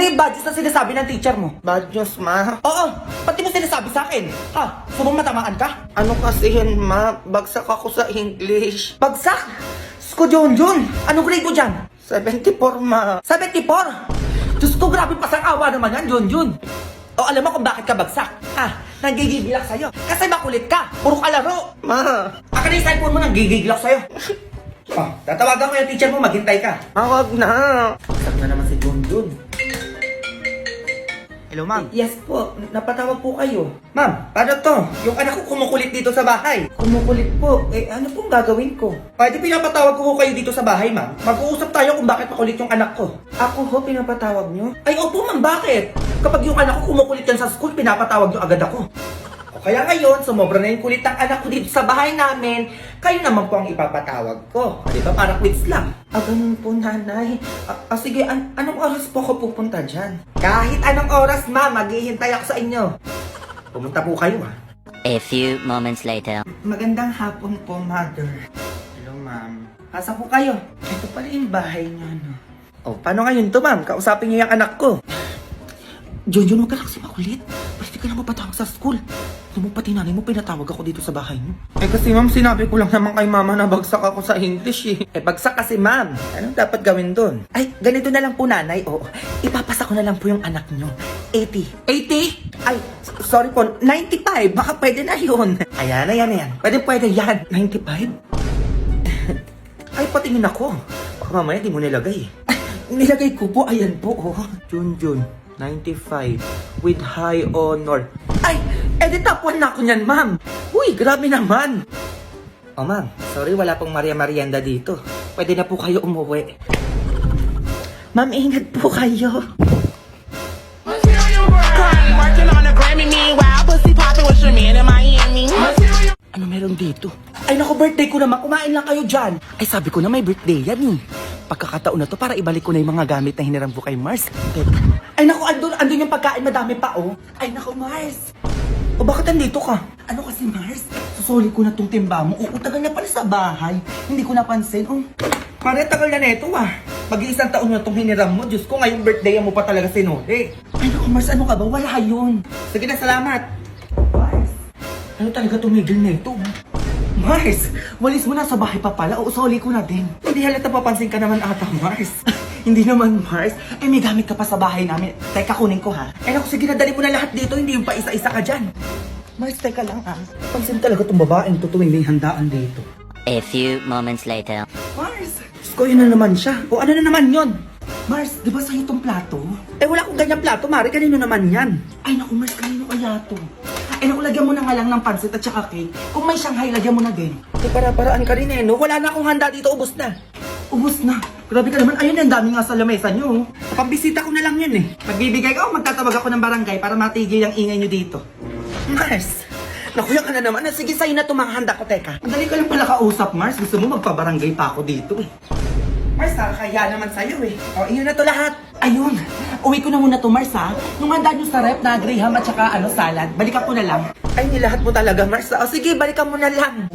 yung bad news na sinasabi ng teacher mo? Bad news, ma. Oo, pati mo sinasabi sa akin. Ha? Subong matamaan ka? Ano kasi yun, ma? Bagsak ako sa English. Bagsak? Sko Junjun, anong grade mo dyan? 74, ma. 74? Diyos ko, grabe pasang-awa naman yan, Junjun. O alam mo kung bakit ka bagsak? Ha? Nanggigigilak sa'yo. Kasi makulit ka. Puro ka laro. Ma. Akin na yung cellphone mo, nanggigigilak sa'yo. Oh, tatawagan ko yung teacher mo, maghintay ka. Wag na. Sak na naman si Junjun. Hello, ma'am. Yes po, napatawag po kayo. Ma'am, paano to? Yung anak ko kumukulit dito sa bahay. Kumukulit po? Eh, ano pong gagawin ko? Pwede pinapatawag ko kayo dito sa bahay, ma'am. Mag-uusap tayo kung bakit makulit yung anak ko. Ako ho, pinapatawag nyo? Ay, opo ma'am, bakit? Kapag yung anak ko kumukulit yan sa school, pinapatawag nyo agad ako. O kaya ngayon, sumobra na yung kulit ng anak ko dito sa bahay namin, kayo naman po ang ipapatawag ko. Di ba? Para quits lang. Ganun po, nanay. Sige, anong oras po ako pupunta dyan? Kahit anong oras, ma, maghihintay ako sa inyo. Pumunta po kayo, ha? A few moments later. Magandang hapon po, mother. Hello, ma'am. Pasa po kayo. Ito pala yung bahay niyo, no? Oh, paano ngayon to, ma'am? Kausapin niyo yung anak ko. Junjun, huwag ka lang kasi makulit. Pwede ka lang mapatawag sa school. Ano mo pati nanay mo, pinatawag ako dito sa bahay niyo. Eh kasi ma'am, sinabi ko lang naman kay mama na bagsak ako sa English eh. Bagsak kasi, ma'am. Anong dapat gawin doon? Ay, ganito na lang po, nanay. Oo, ipapasa ko na lang po yung anak niyo. 80. 80? Ay, sorry po, 95. Baka pwede na yun. Ayan, ayan. Pwede yan. 95? Ay, patingin ako. Baka mamaya di mo nilagay. Nilagay ko po, ayan po, oh. Junjun, 95. With high honor. Ay, edi top 1 na ako niyan, ma'am. Uy, grabe naman. Oh, ma'am, sorry, wala pong Maria Marienda dito. Pwede na po kayo umuwi. Ma'am, ingat po kayo. Working on a Grammy, meanwhile, pussy popping with your man in Miami. Ano meron dito? Ay, naku, birthday ko naman. Kumain lang kayo dyan. Ay, sabi ko na may birthday yan eh. Pagkakataon na to para ibalik ko na yung mga gamit na hiniram ko kay Mars. Ay, naku, andun yung pagkain. Madami pa, oh. Ay, naku, Mars. O bakit andito ka? Ano kasi, Mars? Susuli ko na tong timba mo. Oo, tagal na pala sa bahay. Hindi ko napansin. Oh, pare, tagal na neto ah. Mag-iisang taon na itong hiniram mo. Diyos ko, ngayong birthday mo pa talaga sinuli. Ay, naku, Mars, ano ka ba? Wala yun. Sige na, salamat. Mars, ano talaga tumigil na ito? Mars, walis mo na sa bahay pa pala. O, soli ko na din. Hindi halata papansin ka naman ata, Mars. Hindi naman, Mars. Eh, may gamit ka pa sa bahay namin. Teka, kunin ko ha. Eh, naku, sige na, dali mo na lahat dito. Hindi yung pa isa-isa ka dyan. Mars, teka lang ah. Pansin talaga itong babaeng to tuwing may handaan dito. A few moments later. Mars, ko yun na naman siya. O ano na naman yon? Mars, di ba sa'yo itong plato? Eh, wala akong ganyang plato, Mari. Kanino naman yan? Ay, naku, Mars, kanino kaya to? Eh, naku, lagyan mo na nga lang ng pansit at saka cake. Kung may Shanghai, lagyan mo na din. Eh, para-paraan ka rin eh, no? Wala na akong handa dito, ubos na. Ubos na? Grabe ka naman. Ayun, ang dami nga sa lamesa nyo. Pambisita ko na lang yan eh. Magbibigay ka o magtatawag ako ng barangay para matigil ang ingay nyo dito. Mars, nakuya ka na naman. Sige, sa'yo na itong mga handa ko, teka. Madali ka lang pala kausap, Mars. Gusto mo magpabarangay pa ako dito eh. Mars, nakakaya naman sa'yo eh. O, iyon na to lahat. Ayun. Uwi ko na muna to, Mars, ha? Nung handa nyo sa rep na graham at saka salad, balikan ko na lang. Ay, nilahat mo talaga, Mars. O, sige, balikan mo na lang.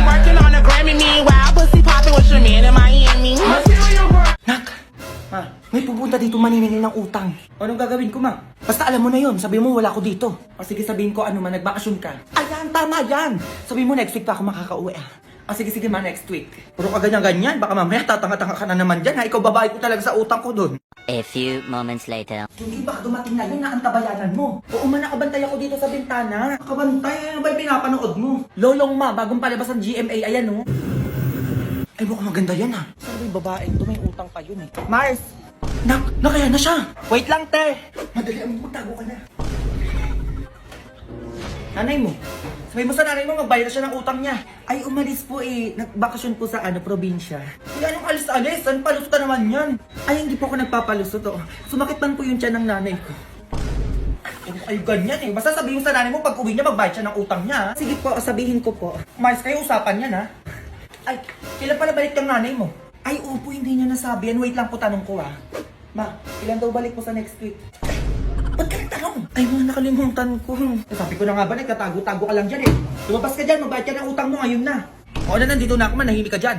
Working on a Grammy, meanwhile, pussy popping with your man in Miami. Nak, ma, may pupunta dito maniningil ng utang. Anong gagawin ko, ma? Basta alam mo na yon, sabi mo wala ko dito. O sige, sabihin ko ano man, nagbakasyon ka. Ayan, tama yan. Sabi mo next week pa ako makakauwi ah. Sige, ma, next week. Puro ka ganyan-ganyan, baka mamaya tatanga-tanga ka na naman dyan ha. Ikaw babae ko talaga sa utang ko dun. A few moments later. Hindi baka dumating na yun na ang tabayanan mo. Oo man, nakabantay ako dito sa bintana. Nakabantay? Ano ba yung pinapanood mo? Lolong ma, bagong palabas ng GMA, ayan oh. Ay, mukhang maganda yan ha. Sabi babae, ito may utang pa yun eh. Mars! Nakaya na siya! Wait lang, te! Madali ang magtago ka na. Nanay mo. Sabi mo sa nanay mo, magbayad na siya ng utang niya. Ay, umalis po eh. Nagbakasyon po sa probinsya. Hindi anong alis-alis. Saan palusot na naman yan? Ay, hindi po ako nagpapalusot oh. Sumakit man po yung tiyan ng nanay ko. Ay, ganyan eh. Basta sabihin mo sa nanay mo, pag uwi niya, magbayad siya ng utang niya. Sige po, sabihin ko po. Mars, kayo usapan yan ha. Ay, kailan pala balik yung nanay mo? Ay, opo, hindi niya nasabi yan. Wait lang po, tanong ko ha. Ma, kailan daw balik po sa next week? Ba't ka nagtanong? Ay, mga nakalimutan ko. Sabi ko na nga ba, nagkatago-tago ka lang dyan eh. Lumabas ka dyan, magbayad ka ng utang mo ngayon na. O na, nandito na ako, manahimik ka dyan.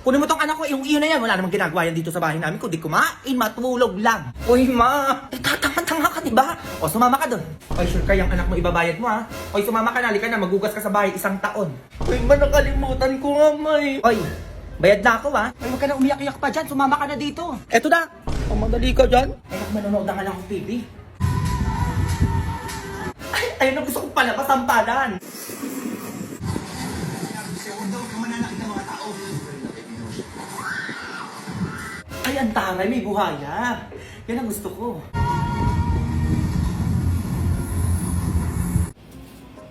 Kunin mo tong anak ko, yung iyon na yan. Wala namang ginagawa yan dito sa bahay namin. Kundi kumain, matulog lang. Uy, ma! Eh, tatanga-tanga ka, diba? O, sumama ka dun. Ay, sure ka yung anak mo ibabayad mo, ha? Oy, sumama ka na, halika na, magugas ka sa bahay 1 taon. Uy, ma, nakalimutan ko nga, may. Oy, bayad na ako, ha? Ay, huwag ka na umiyak-iyak pa dyan. Sumama ka na dito. Eto na. Oh, madali ka dyan. Ay, manonood na nga lang akong TV. Ay, ayun na gusto kong palabas ang palan. Ay, ang taray, may buhaya. Yan ang gusto ko.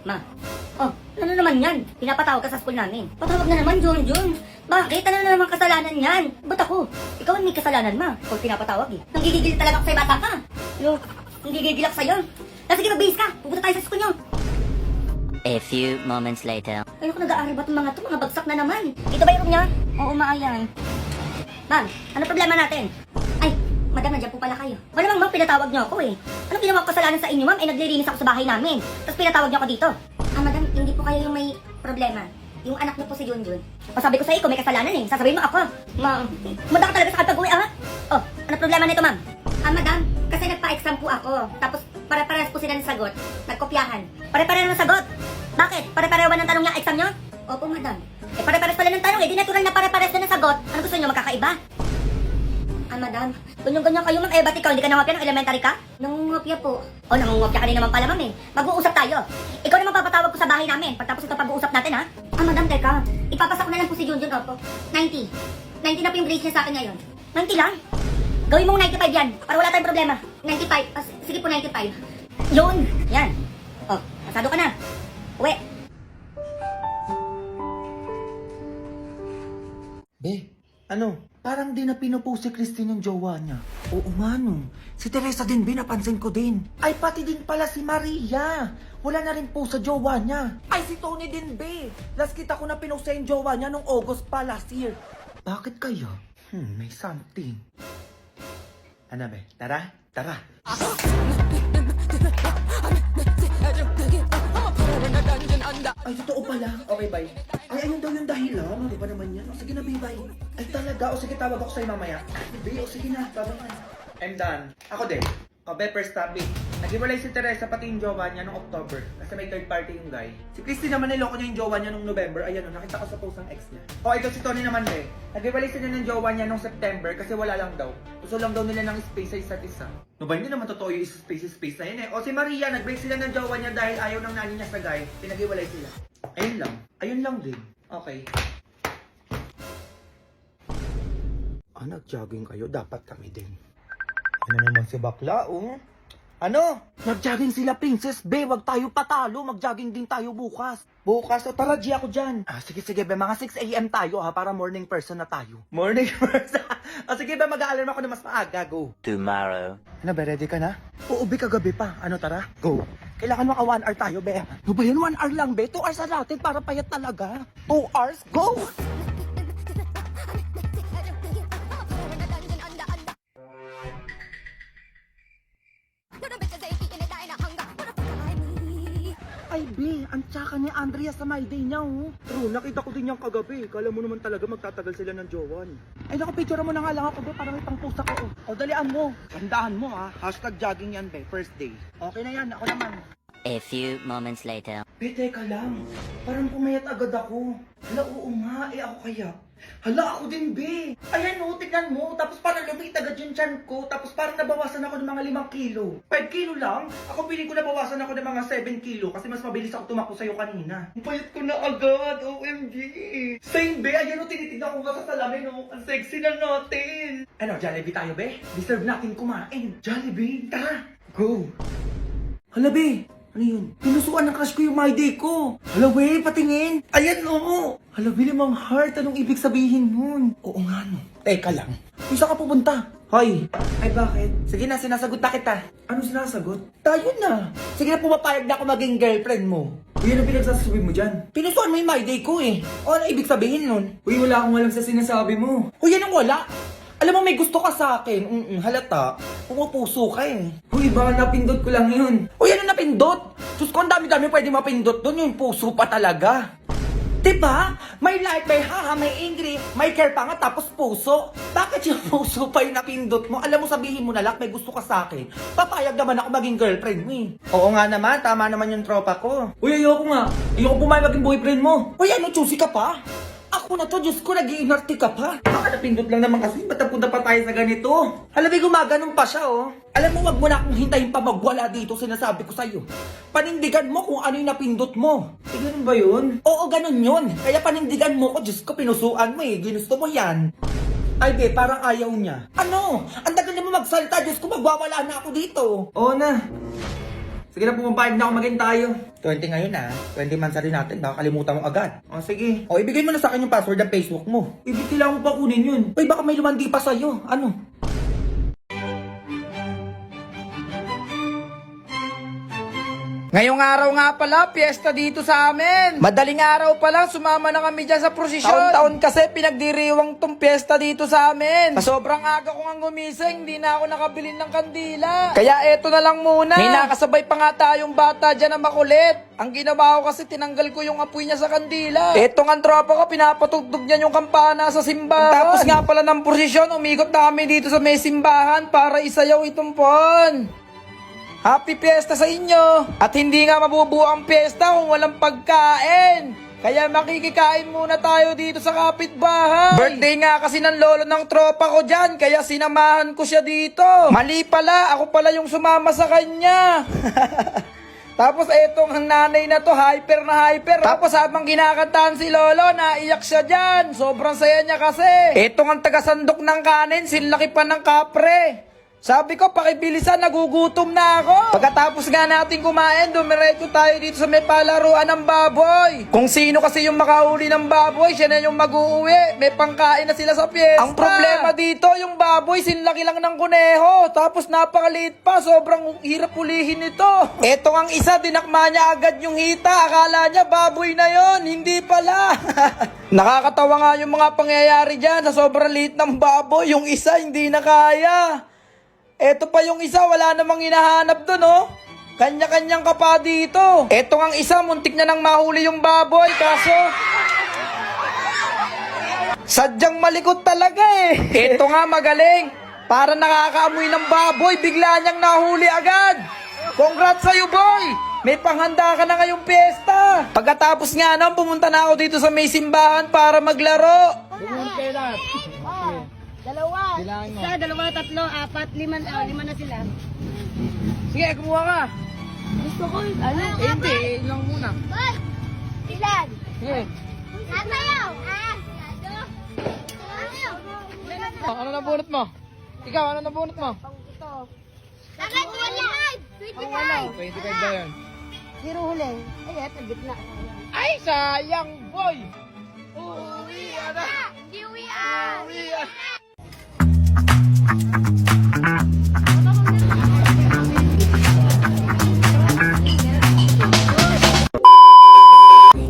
Ma. Oh, ano naman yan? Pinapatawag ka sa school namin. Patawag na naman, Junjun. Bakit? Ano na naman kasalanan yan? Ba't ako? Ikaw ang may kasalanan, ma. Ikaw pinapatawag eh. Nanggigigil talaga ako sa'yo, bata ka. Yung, nanggigigil ako sa'yo. Sige, mag-base ka. Pupunta tayo sa school nyo. A few moments later. Ay, naku, nag-aaral ba itong mga to? Mga bagsak na naman. Dito ba yung room niya? Oo, maayan. Ma'am, ano problema natin? Ay, madam, nandiyan po pala kayo. Wala namang ma'am, pinatawag niyo ako eh. Anong ginawa ko kasalanan sa inyo, ma'am? Eh, naglilinis ako sa bahay namin. Tapos pinatawag niyo ako dito. Ah, madam, hindi po kayo yung may problema. Yung anak niyo po si Junjun. O, sabi ko sa iyo, may kasalanan eh. Sasabihin mo ako. Ma'am, manda ka talaga sa kapag-uwi, ah? Oh, ano problema nito, ma'am? Ah, madam, kasi nagpa-exam po ako. Tapos, pare-parehas po sila ng sagot. Nagkopyahan. Pare-pareho ng sagot. Bakit? Pare-pareho ba ng tanong niya exam niyo? Opo, madam. Eh, pare-pares pala ng tanong eh. Di natural na pare-pares na ng sagot. Ano gusto niyo, magkakaiba? Ah, madam. Ganyan-ganyan kayo, ma'am. Eh, ba't ikaw? Hindi ka nangungopia ng elementary ka? Nangungopia po. O, nangungopia ka din naman pala, ma'am eh. Mag-uusap tayo. Ikaw naman papatawag ko sa bahay namin. Pagtapos ito pag-uusap natin, ha? Ah, madam, teka. Ipapasa ko na lang po si Junjun, opo. 90. 90 na po yung grades niya sa akin ngayon. 90 lang? Gawin mong 95 yan. Para wala tayong problema. 95. Ah, sige po, 95. Yun. Yan. Oh, pasado ka na. Uwi. Be, ano? Parang di na pinupost si Christine yung jowa niya. Oo nga no. Si Teresa din, be, napansin ko din. Ay, pati din pala si Maria. Wala na rin po sa jowa niya. Ay, si Tony din, be. Last kita ko na pinost yung jowa niya nung August pa last year. Bakit kaya? May something. Ano, be? Tara? Tara. Ay, totoo pala. Okay, bye. Ay, ayun daw yung dahilan. Ano ba naman yan? O, sige na, bye. Ay, talaga. O, sige, tawag ako sa'yo mamaya. Be, o, sige na. Bye. I'm done. Ako din. O, be, first topic. Naghiwalay si Teresa pati yung jowa niya noong October. Kasi may third party yung guy. Si Christy naman niloko niya yung jowa niya noong November. Ayan o, nakita ko sa post ng ex niya. O, ito si Tony naman, be. Naghiwalay sila ng jowa niya noong September kasi wala lang daw. Gusto lang daw nila ng space sa isa't isa. No ba, hindi naman totoo yung space na yun eh. O, si Maria, nag-break sila ng jowa niya dahil ayaw ng nani niya sa guy. Pinaghiwalay sila. Ayun lang. Ayun lang din. Okay. Nag-jogging kayo. Dapat kami din. Ano naman si bakla, oh? Ano? Nag-jogging sila, Princess Be. Wag tayo patalo. Mag-jogging din tayo bukas. Bukas? O tara, G ako dyan. Sige, Be. Mga 6 a.m. tayo, ha? Para morning person na tayo. Morning person. Sige ba, mag-aalarm ako na mas maaga. Go. Tomorrow. Ano, Be? Ready ka na? Oo, Be. Kagabi pa. Ano, tara? Go. Kailangan maka 1 hour tayo, Be. Ano ba yun? 1 hour lang, Be? 2 hours na natin para payat talaga. 2 hours? Go! Ay, Be, ang tsaka ni Andrea sa my day niya, oh. True, nakita ko din yung kagabi. Kala mo naman talaga magtatagal sila ng jowan. Ay, naku, picture mo na nga lang ako, Be, para may pang-post ako. O, dalian mo. Tandaan mo, ha. Hashtag jogging yan, Be. First day. Okay na yan, ako naman. A few moments later. Be, teka lang. Parang pumayat agad ako. Hala, oo nga. Ako kaya. Hala, ako din, Be. Ayan, oh, tignan mo. Tapos parang lumit agad yung tiyan ko. Tapos parang nabawasan ako ng mga 5 kilo. 5 kilo lang? Ako piling ko nabawasan ako ng mga 7 kilo kasi mas mabilis ako tumakbo sa'yo kanina. Ang payat ko na agad. OMG. Same, Be. Ayan, oh, tinitignan ko nga sa salamin, oh. Ang sexy na natin. Ano, Jollibee tayo, Be? Deserve natin kumain. Jollibee, tara. Go. Hala, Be. Ano yun? Pinusuan ng crush ko yung my day ko. Hala, we, patingin. Ayan, oo. Hala, Billy, Mang Heart, anong ibig sabihin nun? Oo nga, no. Teka lang. Kung saan ka pupunta? Hoy. Ay, bakit? Sige na, sinasagot na kita. Ano sinasagot? Tayo na. Sige na, pumapayag na ako maging girlfriend mo. Uy, ano pinagsasabi mo dyan? Pinusuan mo yung my day ko eh. O, ano ibig sabihin nun? Uy, wala akong alam sa sinasabi mo. Uy, anong wala? Alam mo, may gusto ka sa akin. Halata. Pumupuso ka eh. Uy, baka napindot ko lang yun. Uy, ano napindot? Diyos ko, ang dami-dami pwede mapindot doon. Yung puso pa talaga. Diba? May light, may haha, may angry, may care pa nga, tapos puso. Bakit yung puso pa yung napindot mo? Alam mo, sabihin mo na lang, may gusto ka sa akin. Papayag naman ako maging girlfriend mo eh. Oo nga naman, tama naman yung tropa ko. Uy, ayoko nga. Ayoko pumayag maging boyfriend mo. Uy, ano, choosy ka pa? Ako na to, Diyos ko, nag-iinarte ka pa. Baka napindot lang naman kasi, ba't napunta pa tayo sa ganito? Alam mo, gumaganon pa siya, oh. Alam mo, wag mo na akong hintayin pa magwala dito, sinasabi ko sa'yo. Panindigan mo kung ano yung napindot mo. Eh, ganun ba yun? Oo, ganun yun. Kaya panindigan mo ko, Diyos ko, pinusuan mo eh. Ginusto mo yan. Ay, be, parang ayaw niya. Ano? Ang tagal na mo magsalita, Diyos ko, magwawala na ako dito. Oo na. Sige na, pumapayag na ako maging tayo. 20 ngayon ah. 20 months na rin natin. Baka kalimutan mo agad. O sige. O ibigay mo na sa akin yung password ng Facebook mo. Ibig kailangan mo pa kunin yun. Uy, baka may lumandi pa sa'yo. Ano? Ngayong araw nga pala, piyesta dito sa amin. Madaling araw pa lang, sumama na kami dyan sa prosesyon. Taon-taon kasi pinagdiriwang tong piyesta dito sa amin. Sa sobrang aga ko nga gumising, hindi na ako nakabili ng kandila. Kaya eto na lang muna. May nakasabay pa nga tayong bata dyan na makulit. Ang ginawa ko kasi tinanggal ko yung apoy niya sa kandila. Eto nga tropa ko, pinapatugtog niya yung kampana sa simbahan. Tapos nga pala ng prosesyon, umikot na kami dito sa may simbahan para isayaw itong pon. Happy Fiesta sa inyo! At hindi nga mabubuo ang fiesta kung walang pagkain. Kaya makikikain muna tayo dito sa kapitbahay. Birthday nga kasi ng lolo ng tropa ko dyan, kaya sinamahan ko siya dito. Mali pala, ako pala yung sumama sa kanya. Tapos etong ang nanay na to, hyper na hyper. Tapos habang kinakantahan si lolo, naiyak siya dyan. Sobrang saya niya kasi. Etong ang tagasandok ng kanin, sinlaki pa ng kapre. Sabi ko, pakibilisan, nagugutom na ako. Pagkatapos nga natin kumain, dumiretso tayo dito sa may palaruan ng baboy. Kung sino kasi yung makahuli ng baboy, siya na yung mag-uuwi. May pangkain na sila sa piyesta. Ang problema dito, yung baboy, sinlaki lang ng kuneho. Tapos napakaliit pa, sobrang hirap ulihin ito. Eto ang isa, dinakma niya agad yung hita. Akala niya baboy na yon, hindi pala. Nakakatawa nga yung mga pangyayari dyan. Sa sobrang liit ng baboy, yung isa hindi na kaya. Eto pa yung isa, wala namang hinahanap dun, oh. Kanya-kanyang kapa dito. Eto ang isa, muntik na nang mahuli yung baboy, kaso sadyang malikot talaga eh. Eto nga magaling. Para nakakaamoy ng baboy, bigla niyang nahuli agad. Congrats sa'yo, boy! May panghanda ka na ngayong piyesta. Pagkatapos nga nun, pumunta na ako dito sa may simbahan para maglaro. Dalawa. Isa, dalawa, tatlo, apat, lima na sila. Sige, kumuha ka. Gusto ko, ano? Hindi, lang muna. Hoy! Ilan? Sige. Sasayaw! Ano nabunot mo? Ikaw, ano nabunot mo? Ito. Dapat 25! 25 ba yun? Zero huli. Ay, eto, gitna. Ay, sayang, boy! Uwi na! Hindi uwian!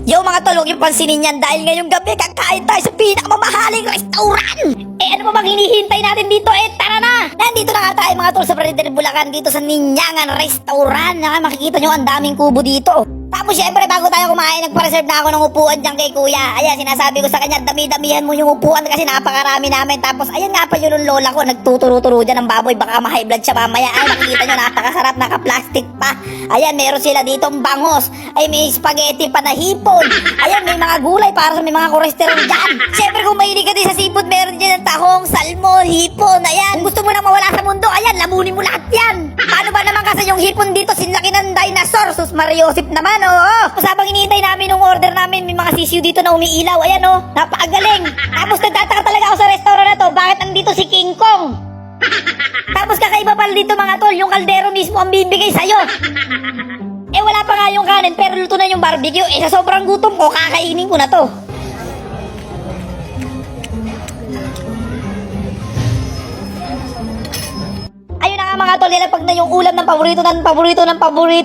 Yo mga tol, huwag yung pansinin yan dahil ngayong gabi kakain tayo sa pinakamamahaling restaurant! Eh ano pa bang hinihintay natin dito? Eh tara na! Nandito na nga tayo mga tol sa Paridel Bulacan dito sa Ninyangan Restaurant. Makikita nyo ang daming kubo dito. Tapos syempre bago tayo kumain, nagpa-reserve na ako ng upuan dyan kay kuya. Ayan, sinasabi ko sa kanya, dami-damihan mo yung upuan kasi napakarami namin. Tapos ayan nga pa yung lola ko, nagtuturo-turo dyan ng baboy. Baka ma-high blood siya mamaya. Ay, makikita nyo, napakasarap, naka-plastic pa. Ayan, meron sila ditong bangos. Ay, may spaghetti pa na hipon. Ayan, may mga gulay para sa may mga cholesterol dyan. Syempre kung mahilig ka din sa seafood, meron dyan ng tahong, salmon, hipon. Ayan, kung gusto mo nang mawala sa mundo, ayan, lamunin mo lahat yan. Paano ba naman kasi yung hipon dito, sinlaki ng dinosaur. Sus Mariosip naman, oo. Tapos habang hinihintay namin yung order namin, may mga sisiw dito na umiilaw. Ayan, oh, napakagaling. Tapos nagtataka talaga ako sa restaurant na to, bakit nandito si King Kong? Tapos kakaiba pala dito mga tol, yung kaldero mismo ang bibigay sa'yo. Eh wala pa nga yung kanin, pero luto na yung barbecue. Eh sa sobrang gutom ko, kakainin ko na to. Ayun na nga mga tol, nilapag na yung ulam ng paborito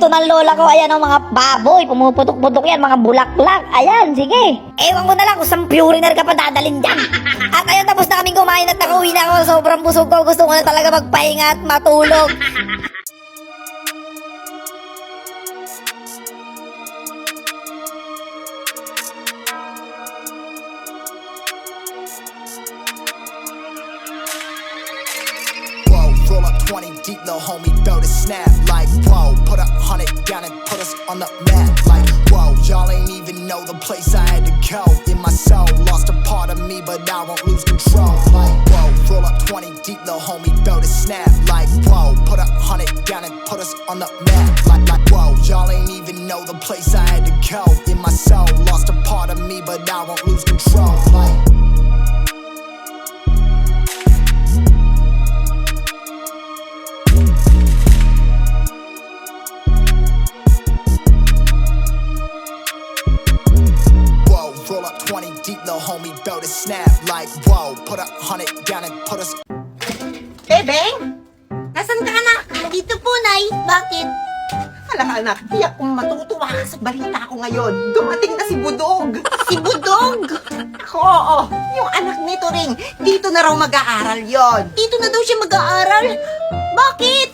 ng lola ko. Ayan o, mga baboy, pumuputok-putok yan, mga bulaklak. Ayan, sige. Ewan ko na lang kung saan puriner ka pa dadalhin dyan. At ayun, tapos na kaming kumain at nakauwi na ako. Sobrang busog ko, gusto ko na talaga magpahinga at matulog. homie throw the snap. Like, whoa, put 100 down and put us on the map. Like, whoa, y'all ain't even know the place I had to go. In my soul, lost a part of me, but I won't lose control. Like, whoa, roll up 20 deep, little homie throw the snap. Like, whoa, put 100 down and put us on the map. Like, whoa, y'all ain't even know the place I had to go. In my soul, lost a part of me, but I won't lose control. Like, whoa, roll up 20 deep, little homie throw the snap. Like, whoa, put 100 down and put us. Bebeng? Nasaan ka, anak? Dito po, Nay. Bakit? Alam, anak, tiyak kong matutuwa ka sa balita ko ngayon. Dumating na si Budog. Si Budog! Oo, yung anak nito ring. Dito na raw mag-aaral yon. Dito na daw siya mag-aaral. Bakit?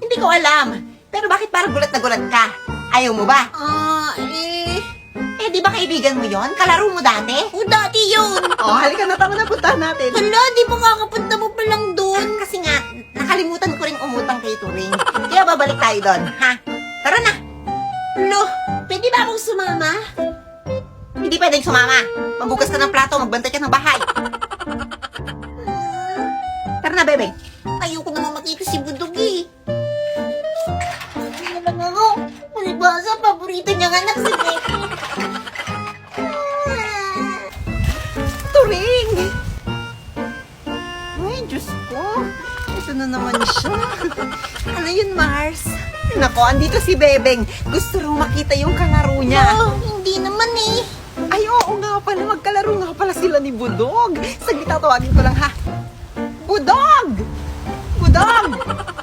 Hindi ko alam. Pero bakit parang gulat na gulat ka? Ayaw mo ba? Di ba kaibigan mo yon? Kalaro mo dati? O, dati yun. Oh, halika na, tama na, puntahan natin. Hala, di ba kakapunta mo pa lang doon? Kasi nga, nakalimutan ko ring umutang kay Turing. Kaya babalik tayo doon, ha? Tara na! Lo, pwede ba akong sumama? Hindi pwedeng sumama. Magbukas ka ng plato, magbantay ka ng bahay. Tara na, Bebeng. Ayoko naman makita si Budog eh. Ano lang ako? Malibasa, paborito niyang anak si Becky. Turing! Ay, Diyos ko. Ito na naman siya. Ano yun, Mars? Nako, andito si Bebeng. Gusto rin makita yung kalaro niya. Oh, hindi naman eh. Ay, oo nga pala. Magkalaro nga pala sila ni Budog. Saglit, tatawagin ko lang, ha? Budog! Budog!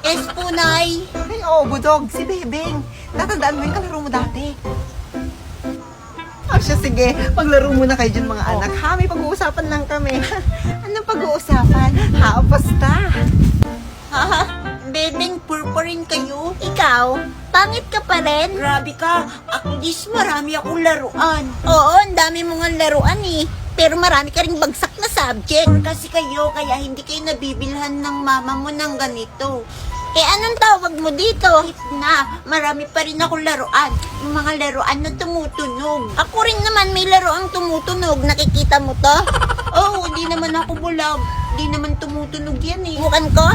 Yes po, Nay. Ay, oo, Budog. Si Bebeng. Tatandaan mo yung kalaro mo dati. O siya, sige. Paglaro muna kayo dyan, mga anak. Ha, may pag-uusapan lang kami. Anong pag-uusapan? Ha, basta. Ha? Bebeng, purpurin kayo? Ikaw? Pangit ka pa rin? Grabe ka. Ako dis, marami akong laruan. Oo, ang dami mong laruan eh. Pero marami ka ring bagsak na subject. Kasi kayo, kaya hindi kayo nabibilhan ng mama mo ng ganito. Eh, anong tawag mo dito? Na, marami pa rin akong laruan. Yung mga laruan na tumutunog. Ako rin naman may laruang tumutunog. Nakikita mo to? Oo, di naman ako bulag. Di naman tumutunog yan eh. Bukan ko?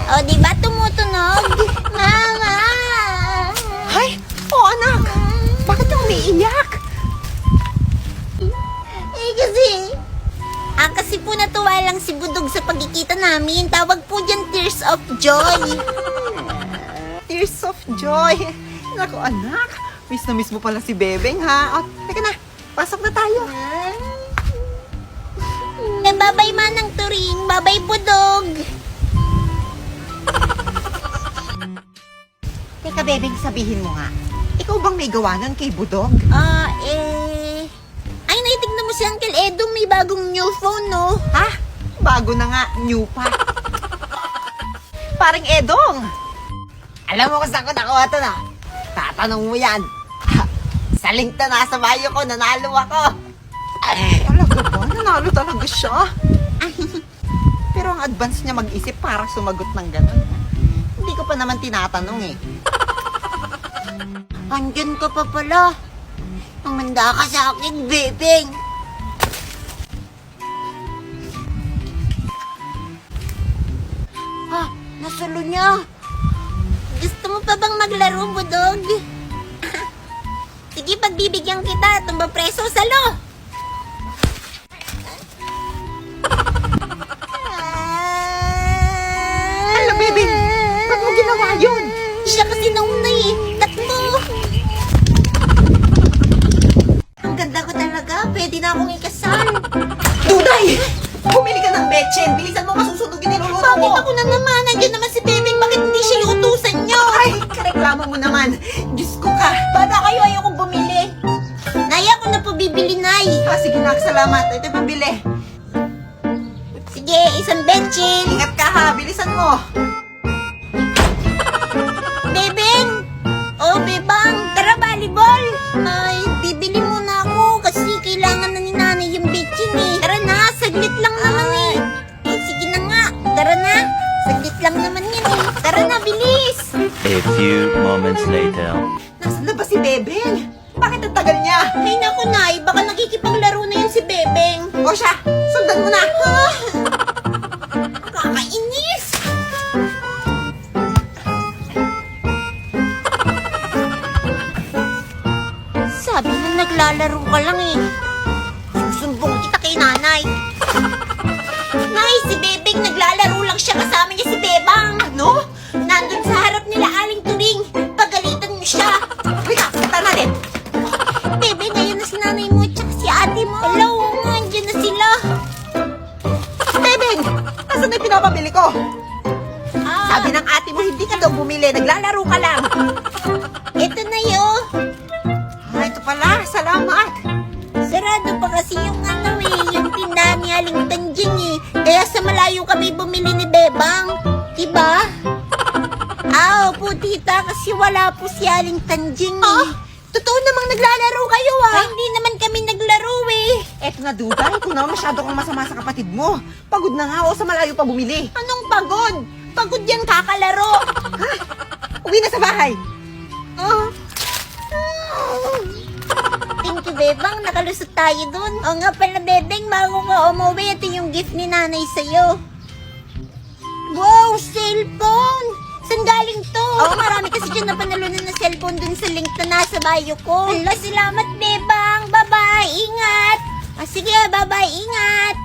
O, di ba tumutunog? Mama! Ay, oh anak. Bakit ka umiiyak? Eh, kasi po natuwa lang si Budog sa pagkikita namin. Tawag po dyan Tears of Joy. Tears of joy. Naku, anak. Miss na miss mo pala si Bebeng, ha? O, teka na. Pasok na tayo. Eh, babay Manang Turing. Babay Budog. Teka, Bebeng, sabihin mo nga. Ikaw bang may gawa nun kay Budog? Ay, naitignan mo si Uncle Edong. May bagong new phone, no? Ha? Bago na nga. New pa. Paring Edong. Alam mo kung saan ko nakuha ito na? Tatanong mo yan. Sa link na nasa bio ko, nanalo ako. Talaga ba? Nanalo talaga siya? Pero ang advance niya mag-isip para sumagot ng gano'n. Hindi ko pa naman tinatanong eh. Andyan ka pa pala. Mamanda ka sa akin, Bebeng. Nasalo niya. Gusto mo pa bang maglaro, Budog? Sige, pagbibigyan kita. Tumba preso, salo. Hala, Bebeng! Ba't mo ginawa yun? Siya kasi nauna eh. Takbo. Ang ganda ko talaga. Pwede na akong ikasal. Duday! Bumili ka ng betchen. Bilisan mo, masusunog yung niluluto Bakit mo. ako na naman? Nandiyan naman si Bebeng. Bakit hindi siya yung utusan niyo? Ay, kareklamo mo naman. Diyos ko ka. Bada kayo, ayokong bumili. Nay, ako na po bibili, Nay. Sige na, salamat. Ito pabili. Sige, isang betchin. Ingat ka ha, bilisan mo. Bebeng! Oh, Bebang! Tara, volleyball! Ay, bibili muna ako kasi kailangan na ni nanay yung betchin eh. Tara na, saglit lang naman eh. Sige na nga. A few moments later. Nasaan na ba si Bebeng? Bakit ang tagal niya? Ay naku, Nay, baka nakikipaglaro na yun si Bebeng. O siya, sundan mo na. Kakainis! Sabi na naglalaro ka lang eh. Susumbong kita kay nanay. Nay, si Bebeng naglalaro lang siya, kasama niya si Bebang. Ano? Nandun sa harap nila Aling Turing. Pagalitan mo siya. Halika, punta natin. Bebe, ngayon na si nanay mo at si ate mo. Hello, andyan na sila. Bebeng, nasaan na yung pinapabili ko? Ah, Sabi ng ate mo, hindi ka daw bumili. Naglalaro ka lang. ito na yun. Ito pala, salamat. Sarado pa kasi yung yung tindahan ni Aling Tanjing eh. Kaya sa malayo kami bumili ni Bebang. Diba? Opo, tita, kasi wala po si Aling Tanjing eh. Totoo namang naglalaro kayo ah. Ay, hindi naman kami naglaro eh. Eto na, Duda. Ikaw na masyado kang masama sa kapatid mo. Pagod na nga ako sa malayo pa bumili. Anong pagod? Pagod yan kakalaro. Uwi na sa bahay. Thank you, Bebang. Nakalusot tayo dun. O nga pala, Bebeng, bago ka umuwi, ito yung gift ni nanay sa'yo. Wow, cellphone! Saan galing to? Marami kasi dyan na panalunan na cellphone dun sa link na nasa bio ko. Hala, salamat, Bebang. Bye-bye, ingat. Sige, bye-bye, ingat.